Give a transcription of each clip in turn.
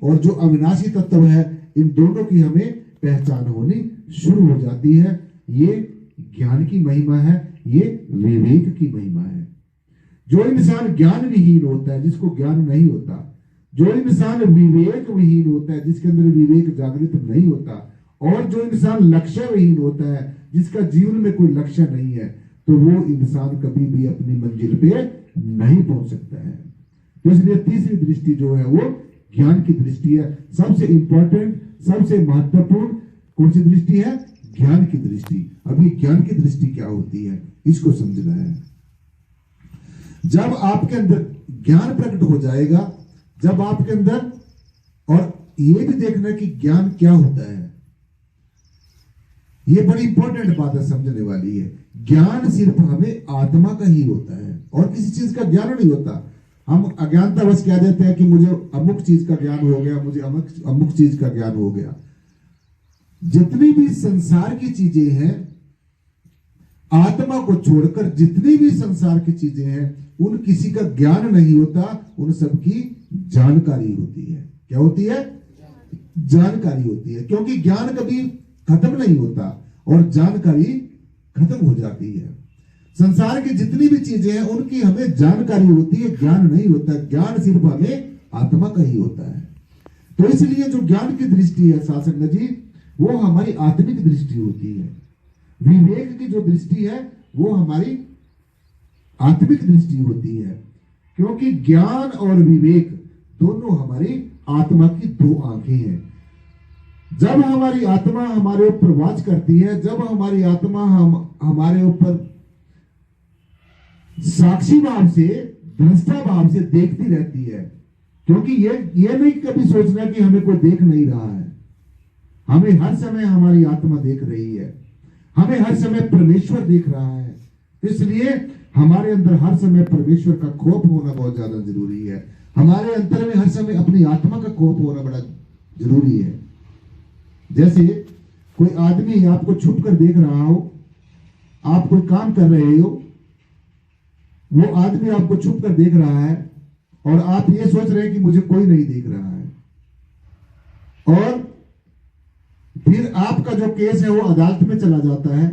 और जो अविनाशी तत्व है, इन दोनों की हमें पहचान होनी शुरू हो जाती है। ये ज्ञान की महिमा है, ये विवेक की महिमा है। जो इंसान ज्ञान विहीन होता है, जिसको ज्ञान नहीं होता, जो इंसान विवेक विहीन होता है, जिसके अंदर विवेक जागृत नहीं होता, और जो इंसान लक्ष्य विहीन होता है, जिसका जीवन में कोई लक्ष्य नहीं है, तो वो इंसान कभी भी अपनी मंजिल पे नहीं पहुंच सकता है। तो इसलिए तीसरी दृष्टि जो है वो ज्ञान की दृष्टि है। सबसे इंपॉर्टेंट, सबसे महत्वपूर्ण कौन सी दृष्टि है? ज्ञान की दृष्टि। अभी ज्ञान की दृष्टि क्या होती है, इसको समझना है। जब आपके अंदर ज्ञान प्रकट हो जाएगा, जब आपके अंदर, और ये भी देखना कि ज्ञान क्या होता है, ये बड़ी इंपॉर्टेंट बात है, समझने वाली है। ज्ञान सिर्फ हमें आत्मा का ही होता है और किसी चीज का ज्ञान नहीं होता। हम अज्ञानता बस कह देते हैं कि मुझे अमुक चीज का ज्ञान हो गया, मुझे अमुक चीज का ज्ञान हो गया। जितनी भी संसार की चीजें हैं, आत्मा को छोड़कर जितनी भी संसार की चीजें हैं, उन किसी का ज्ञान नहीं होता, उन सबकी जानकारी होती है। क्या होती है? जानकारी होती है, क्योंकि ज्ञान कभी खत्म नहीं होता और जानकारी खत्म हो जाती है। संसार की जितनी भी चीजें हैं, उनकी हमें जानकारी होती है, ज्ञान नहीं होता। ज्ञान सिर्फ हमें आत्मा का ही होता है। तो इसलिए जो ज्ञान की दृष्टि है साथ संगत जी, वो हमारी आत्मिक दृष्टि होती है। विवेक की जो दृष्टि है वो हमारी आत्मिक दृष्टि होती है, क्योंकि ज्ञान और विवेक दोनों हमारी आत्मा की दो आंखें हैं। जब हमारी आत्मा हमारे ऊपर वाच करती है, जब हमारी आत्मा हमारे ऊपर साक्षी भाव से, दृष्टा भाव से देखती रहती है, क्योंकि ये नहीं कभी सोचना कि हमें कोई देख नहीं रहा है। हमें हर समय हमारी आत्मा देख रही है, हमें हर समय परमेश्वर देख रहा है। इसलिए हमारे अंदर हर समय परमेश्वर का खौफ होना बहुत ज्यादा जरूरी है। हमारे अंतर में हर समय अपनी आत्मा का खौफ होना बड़ा जरूरी है। जैसे कोई आदमी आपको छुप कर देख रहा हो, आप कोई काम कर रहे हो, वो आदमी आपको छुप कर देख रहा है और आप ये सोच रहे हैं कि मुझे कोई नहीं देख रहा है, और फिर आपका जो केस है वो अदालत में चला जाता है।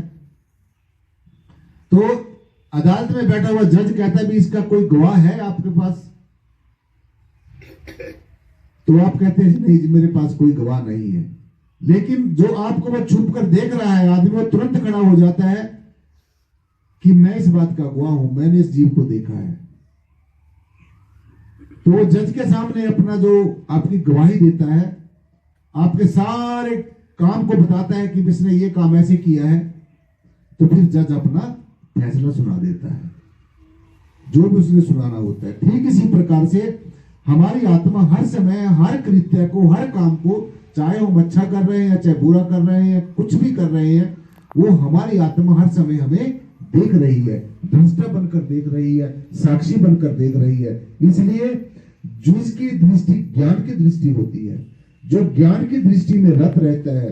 तो अदालत में बैठा हुआ जज कहता है भी इसका कोई गवाह है आपके पास? तो आप कहते हैं नहीं, मेरे पास कोई गवाह नहीं है। लेकिन जो आपको वो छुप कर देख रहा है आदमी, वो तुरंत खड़ा हो जाता है कि मैं इस बात का गवाह हूं, मैंने इस जीव को देखा है। तो वो जज के सामने अपना जो आपकी गवाही देता है, आपके सारे काम को बताता है कि इसने ये काम ऐसे किया है, तो फिर जज अपना फैसला सुना देता है, जो भी उसने सुनाना होता है। ठीक इसी प्रकार से हमारी आत्मा हर समय हर कृत्य को, हर काम को, चाहे हम अच्छा कर रहे हैं चाहे बुरा कर रहे हैं, कुछ भी कर रहे हैं, वो हमारी आत्मा हर समय हमें देख रही है, दृष्टा बनकर देख रही है, साक्षी बनकर देख रही है। इसलिए जिसकी दृष्टि ज्ञान की दृष्टि होती है, जो ज्ञान की दृष्टि में रत रहता है,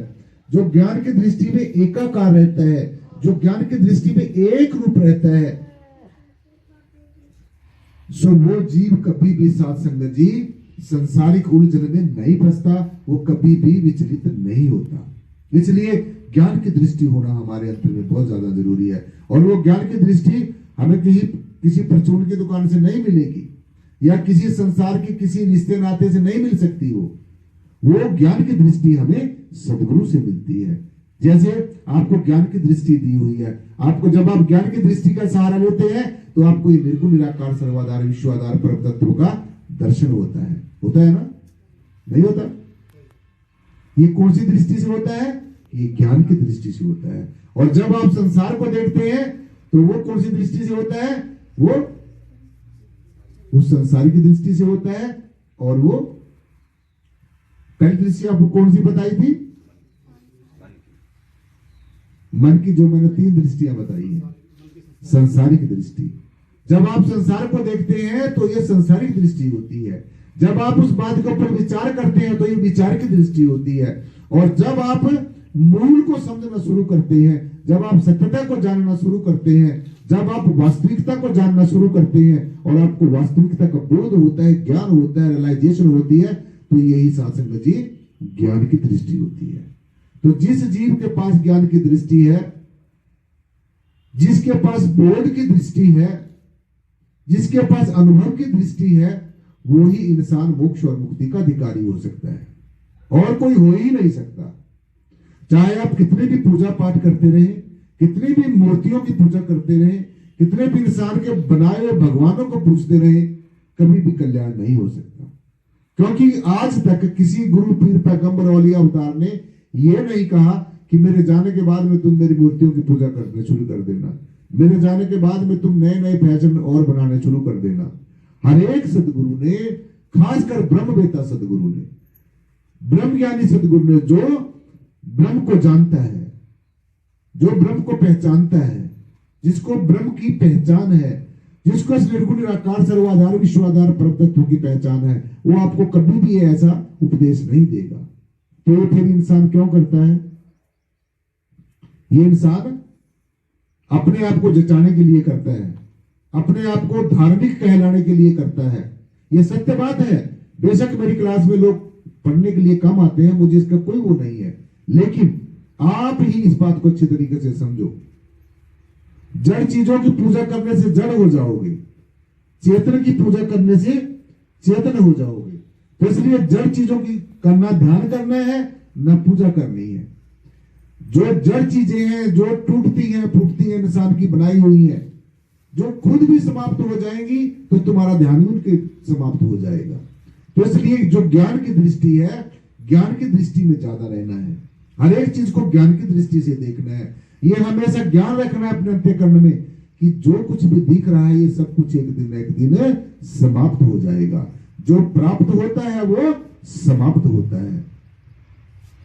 जो ज्ञान की दृष्टि में एकाकार रहता है, जो ज्ञान की दृष्टि में एक रूप रहता है, सो वो जीव कभी भी साथ संगत जी संसारिक उलझन में नहीं फंसता, वो कभी भी विचलित नहीं होता। इसलिए ज्ञान की दृष्टि होना हमारे अंतर में बहुत ज्यादा जरूरी है। और वो ज्ञान की दृष्टि हमें किसी परचून की दुकान से नहीं मिलेगी, या किसी संसार की किसी रिश्ते नाते से नहीं मिल सकती। वो ज्ञान की दृष्टि हमें सदगुरु से मिलती है। जैसे आपको ज्ञान की दृष्टि दी हुई है, आपको जब आप ज्ञान की दृष्टि का सहारा लेते हैं तो आपको ये निर्गुण निराकार सर्वाधार विश्वाधार परम तत्व का दर्शन होता है ना? नहीं होता? ये कौन सी दृष्टि से होता है? ये ज्ञान की दृष्टि से होता है। और जब आप संसार को देखते हैं तो वो कौन सी दृष्टि से होता है? वो उस संसार की दृष्टि से होता है। और वो पहली दृष्टि आपको कौन सी बताई थी? मन की, जो मैंने 3 दृष्टियां बताई है। संसारिक दृष्टि, जब आप संसार को देखते हैं तो ये संसारिक दृष्टि होती है। जब आप उस बात के ऊपर विचार करते हैं तो ये विचार की दृष्टि होती है। और जब आप मूल को समझना शुरू करते हैं, जब आप सत्यता को जानना शुरू करते हैं, जब आप वास्तविकता को जानना शुरू करते हैं और आपको वास्तविकता का बोध होता है, ज्ञान होता है, रियलाइजेशन होती है, तो यही साध संगत जी ज्ञान की दृष्टि होती है। तो जिस जीव के पास ज्ञान की दृष्टि है, जिसके पास बोध की दृष्टि है, जिसके पास अनुभव की दृष्टि है, वो ही इंसान मोक्ष और मुक्ति का अधिकारी हो सकता है, और कोई हो ही नहीं सकता। चाहे आप कितने भी पूजा पाठ करते रहे, कितनी भी मूर्तियों की पूजा करते रहे, कितने भी इंसान के बनाए हुए भगवानों को पूजते रहे, कभी भी कल्याण नहीं हो सकता। क्योंकि आज तक किसी गुरु पीर पैगंबर औलिया अवतार ने यह नहीं कहा कि मेरे जाने के बाद में तुम मेरी मूर्तियों की पूजा करना शुरू कर देना, मेरे जाने के बाद में तुम नए नए फैशन और बनाने शुरू कर देना। हर एक सदगुरु ने, खासकर ब्रह्मवेता सदगुरु ने, ब्रह्मज्ञानी सदगुरु ने, जो ब्रह्म को जानता है, जो ब्रह्म को पहचानता है, जिसको ब्रह्म की पहचान है, जिसको इस निर्गुण निराकार सर्वाधार विश्वाधार परमतत्व की पहचान है, वो आपको कभी भी ऐसा उपदेश नहीं देगा। तो ये फिर इंसान क्यों करता है? ये इंसान अपने आप को जचाने के लिए करता है, अपने आप को धार्मिक कहलाने के लिए करता है। ये सत्य बात है। बेशक मेरी क्लास में लोग पढ़ने के लिए कम आते हैं, मुझे इसका कोई वो नहीं है, लेकिन आप ही इस बात को अच्छी तरीके से समझो। जड़ चीजों की पूजा करने से जड़ हो जाओगे, चेतन की पूजा करने से चेतन हो जाओगे। तो इसलिए जड़ चीजों की करना, ध्यान करना है, न पूजा करनी है। जो जड़ चीजें हैं, जो टूटती हैं फूटती हैं, इंसान की बनाई हुई है, जो खुद भी समाप्त हो जाएंगी, तो तुम्हारा ध्यान उनके समाप्त हो जाएगा। तो इसलिए जो ज्ञान की दृष्टि है, ज्ञान की दृष्टि में ज्यादा रहना है। हर एक चीज को ज्ञान की दृष्टि से देखना है। ये हमेशा ज्ञान रखना है अपने अंतःकरण में कि जो कुछ भी दिख रहा है, ये सब कुछ एक दिन समाप्त हो जाएगा। जो प्राप्त होता है वो समाप्त होता है।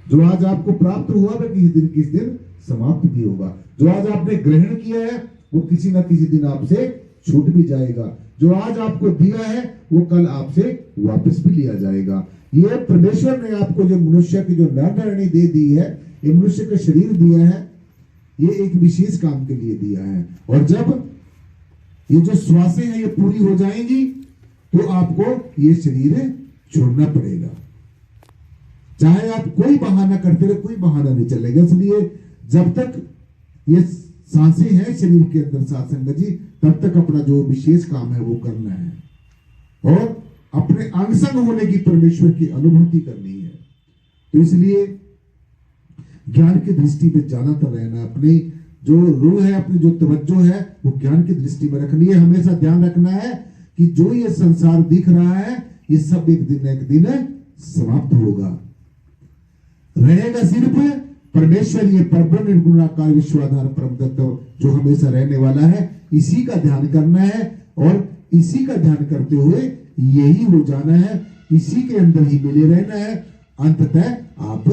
जो आज आपको प्राप्त हुआ वह किस दिन समाप्त भी होगा। जो आज आपने ग्रहण किया है वो किसी ना किसी दिन आपसे छूट भी जाएगा। जो आज आपको दिया है वो कल आपसे वापस भी लिया जाएगा। ये परमेश्वर ने आपको जो मनुष्य की जो नरनारायणी दे दी है, ये मनुष्य का शरीर दिया है, ये एक विशेष काम के लिए दिया है। और जब ये जो श्वासें हैं ये पूरी हो जाएंगी तो आपको ये शरीर छोड़ना पड़ेगा। चाहे आप कोई बहाना करते रहे, कोई बहाना नहीं चलेगा। इसलिए जब तक ये सांसें हैं शरीर के अंदर साथ संगत जी, तब तक अपना जो विशेष काम है वो करना है और अपने अंग संग होने की परमेश्वर की अनुभूति करनी है। तो इसलिए ज्ञान की दृष्टि पे ज्यादातर रहना, अपनी जो रूह है, अपनी जो तवज्जो है वो ज्ञान की दृष्टि में रखनी है। हमेशा ध्यान रखना है कि जो ये संसार दिख रहा है ये सब एक दिन समाप्त होगा। रहेगा सिर्फ परमेश्वर, ये परब्रह्म निर्गुणाकार विश्वाधार परम तत्व जो हमेशा रहने वाला है, इसी का ध्यान करना है और इसी का ध्यान करते हुए यही हो जाना है, इसी के अंदर ही मिले रहना है। अंततः आप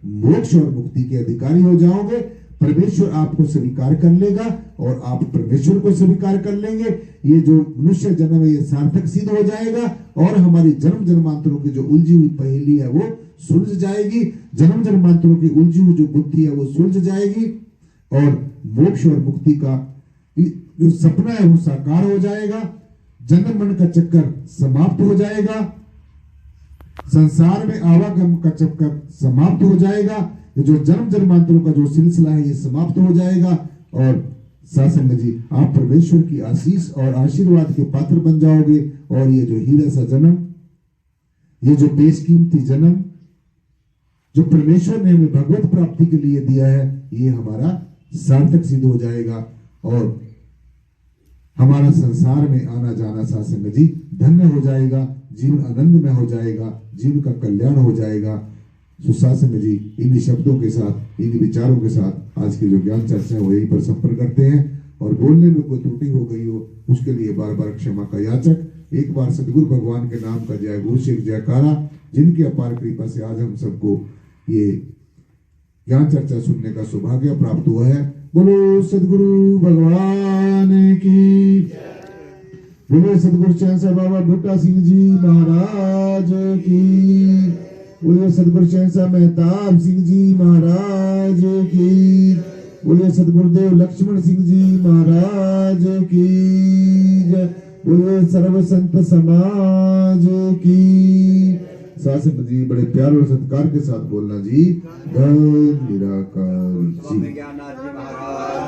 मोक्ष और मुक्ति के अधिकारी हो जाओगे। परमेश्वर आपको स्वीकार कर लेगा और आप परमेश्वर को स्वीकार कर लेंगे। ये जो मनुष्य जन्म है ये सार्थक सिद्ध हो जाएगा और हमारी जन्म जन्मांतरों की जो उलझी हुई पहेली है वो सुलझ जाएगी। जन्म जन्मांतरों की उलझी हुई जो बुद्धि है वो सुलझ जाएगी और मोक्ष और मुक्ति का जो सपना है वो साकार हो जाएगा। जन्म मरण का चक्कर समाप्त हो जाएगा, संसार में आवागम का चक्कर समाप्त हो जाएगा। ये जो जन्म जन्मांतरों का जो सिलसिला है ये समाप्त हो जाएगा और सत्संग जी आप परमेश्वर की आशीष और आशीर्वाद के पात्र बन जाओगे। और ये जो हीरा सा जन्म, ये जो बेशकीमती जन्म जो परमेश्वर ने हमें भगवत प्राप्ति के लिए दिया है, ये हमारा सार्थक सिद्ध हो जाएगा और हमारा संसार में आना जाना सत्संग जी धन्य हो जाएगा, जीवन आनंद में हो जाएगा, जीवन का कल्याण हो जाएगा। सुशासन जी इन शब्दों के साथ, इन विचारों के साथ आज की जो ज्ञान चर्चा है वो यहीं पर संपर्क करते हैं और बोलने में कोई त्रुटि हो गई हो उसके लिए बार बार क्षमा का याचक। एक बार सदगुरु भगवान के नाम का जय घोष, जयकारा, जिनकी अपार कृपा से आज हम सबको ये ज्ञान चर्चा सुनने का सौभाग्य प्राप्त हुआ है। बोलो सदगुरु भगवान की, बोलो सदगुरु चैनसा बाबा बूटा सिंह जी महाराज की, बोलो सदगुरु चैनसा मेहताब सिंह जी महाराज की, बोलो सदगुरुदेव लक्ष्मण सिंह जी महाराज की, बोलो सर्व संत समाज की, साथ संगत जी बड़े प्यार और सत्कार के साथ बोलना जी। धन निराकार जी। ज्ञाननाथ जी महाराज